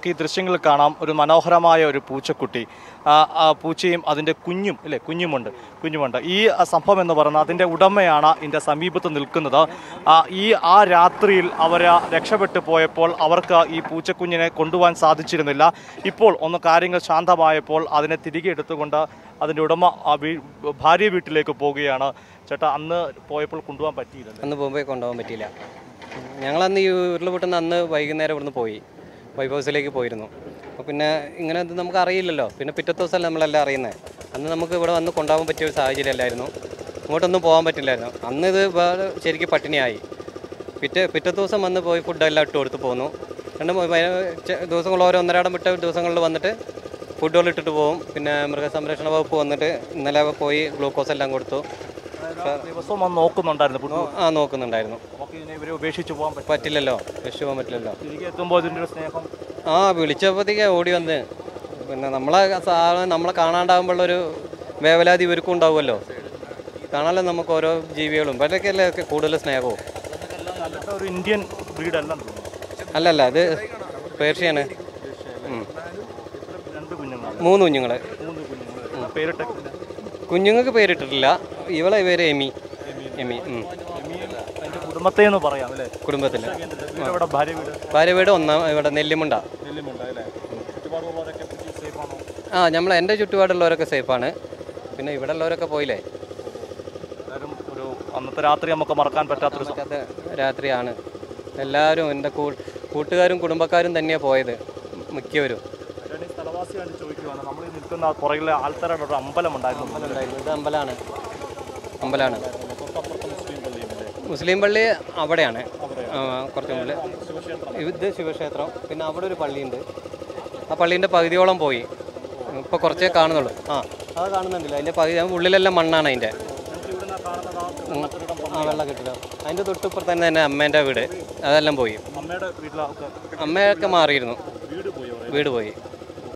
നമുക്ക് ഈ ദൃശ്യങ്ങളിൽ കാണാം ഒരു മനോഹരമായ ഒരു പൂച്ചക്കുട്ടി. ആ പൂച്ചയും അതിൻ്റെ കുഞ്ഞുമുണ്ട്. ഈ സംഭവം എന്ന് പറയുന്നത് അതിൻ്റെ ഉടമയാണ് ഇതിൻ്റെ സമീപത്ത് നിൽക്കുന്നത്. ആ രാത്രിയിൽ അവർ രക്ഷപ്പെട്ടു പോയപ്പോൾ അവർക്ക് ഈ പൂച്ചക്കുഞ്ഞിനെ കൊണ്ടുപോകാൻ സാധിച്ചിരുന്നില്ല. ഇപ്പോൾ ഒന്ന് കാര്യങ്ങൾ ശാന്തമായപ്പോൾ അതിനെ തിരികെ എടുത്തുകൊണ്ട് അതിൻ്റെ ഉടമ ഭാര്യ വീട്ടിലേക്ക് പോവുകയാണ്. ചേട്ടാ, അന്ന് പോയപ്പോൾ കൊണ്ടുപോകാൻ പറ്റിയില്ല? അന്ന് പോകുമ്പോൾ കൊണ്ടുപോകാൻ പറ്റിയില്ല. ഞങ്ങളന്ന് ഈ ഉരുൾപൊട്ടുന്ന അന്ന് വൈകുന്നേരം ഇവിടുന്ന് പോയി വൈഫ് ഹൗസിലേക്ക് പോയിരുന്നു. അപ്പോൾ പിന്നെ ഇങ്ങനെ നമുക്ക് അറിയില്ലല്ലോ. പിന്നെ പിറ്റത്തെ ദിവസമല്ല നമ്മളെല്ലാം അറിയുന്നത്. അന്ന് നമുക്ക് ഇവിടെ വന്ന് കൊണ്ടുപോകാൻ പറ്റിയ ഒരു സാഹചര്യം അല്ലായിരുന്നു. ഇങ്ങോട്ടൊന്നും പോകാൻ പറ്റില്ലായിരുന്നു. അന്ന് ഇത് ശരിക്കും പട്ടിണിയായി. പിറ്റേ ദിവസം വന്ന് പോയി ഫുഡെല്ലാം ഇട്ട് കൊടുത്ത് പോന്നു. ദിവസങ്ങൾ ഓരോ ഒന്നരാടം വിട്ട ദിവസങ്ങളിൽ വന്നിട്ട് ഫുഡുകൾ ഇട്ടിട്ട് പോകും. പിന്നെ മൃഗസംരക്ഷണ വകുപ്പ് വന്നിട്ട് ഇന്നലെ പോയി ഗ്ലൂക്കോസ് എല്ലാം കൊടുത്തു. ദിവസവും നോക്കുന്നുണ്ടായിരുന്നു. നോക്കുന്നുണ്ടായിരുന്നു. പറ്റില്ലല്ലോ, ഉപേക്ഷിച്ച് പോകാൻ പറ്റില്ലല്ലോ. വിളിച്ചപ്പോഴത്തേക്ക് ഓടി വന്ന്. പിന്നെ നമ്മളെ കാണാണ്ടാകുമ്പോഴൊരു വേവലാതി ഇവർക്കും ഉണ്ടാവുമല്ലോ. കാണാമല്ലോ നമുക്ക് ഓരോ ജീവികളും. ഇവരൊക്കെയല്ലേ കൂടുതൽ സ്നേഹവും. ഒരു ഇന്ത്യൻ ബ്രീഡ് അല്ലല്ല, അത് പേർഷ്യയാണ്. 3 കുഞ്ഞുങ്ങൾ. കുഞ്ഞുങ്ങൾക്ക് പേരിട്ടിട്ടില്ല. ഇവളെ പേര് എമി. കുടുംബത്തിൽ ഭാര്യ വീട് ഇവിടെ നെല്ലിമുണ്ട. എൻ്റെ ചുറ്റുപാടുള്ളവരൊക്കെ സേഫാണ്. പിന്നെ ഇവിടെ ഉള്ളവരൊക്കെ പോയില്ലേ. അന്നത്തെ രാത്രി നമുക്ക് മറക്കാൻ പറ്റാത്ത രാത്രിയാണ്. എല്ലാവരും എൻ്റെ കൂട്ടുകാരും കുടുംബക്കാരും തന്നെയാണ് പോയത് മിക്കവരും. ഇത് അമ്പലമാണ്. മുസ്ലിം പള്ളി അവിടെയാണ് കുറച്ച് മുന്നിൽ. ഇത് ശിവക്ഷേത്രം. പിന്നെ അവിടെ ഒരു പള്ളിയുണ്ട്. ആ പള്ളീൻ്റെ പകുതിയോളം പോയി. ഇപ്പോൾ കുറച്ചേ കാണുന്നുള്ളൂ. അത് കാണുന്നുണ്ടല്ലോ. അതിൻ്റെ പകുതി ഉള്ളിലെല്ലാം മണ്ണാണ്. അതിൻ്റെ വെള്ളക്കെട്ടിലോ. അതിൻ്റെ തൊട്ടിപ്പുറത്ത് തന്നെ അമ്മേൻ്റെ വീട്. അതെല്ലാം പോയി. അമ്മയൊക്കെ മാറിയിരുന്നു. വീട് പോയി.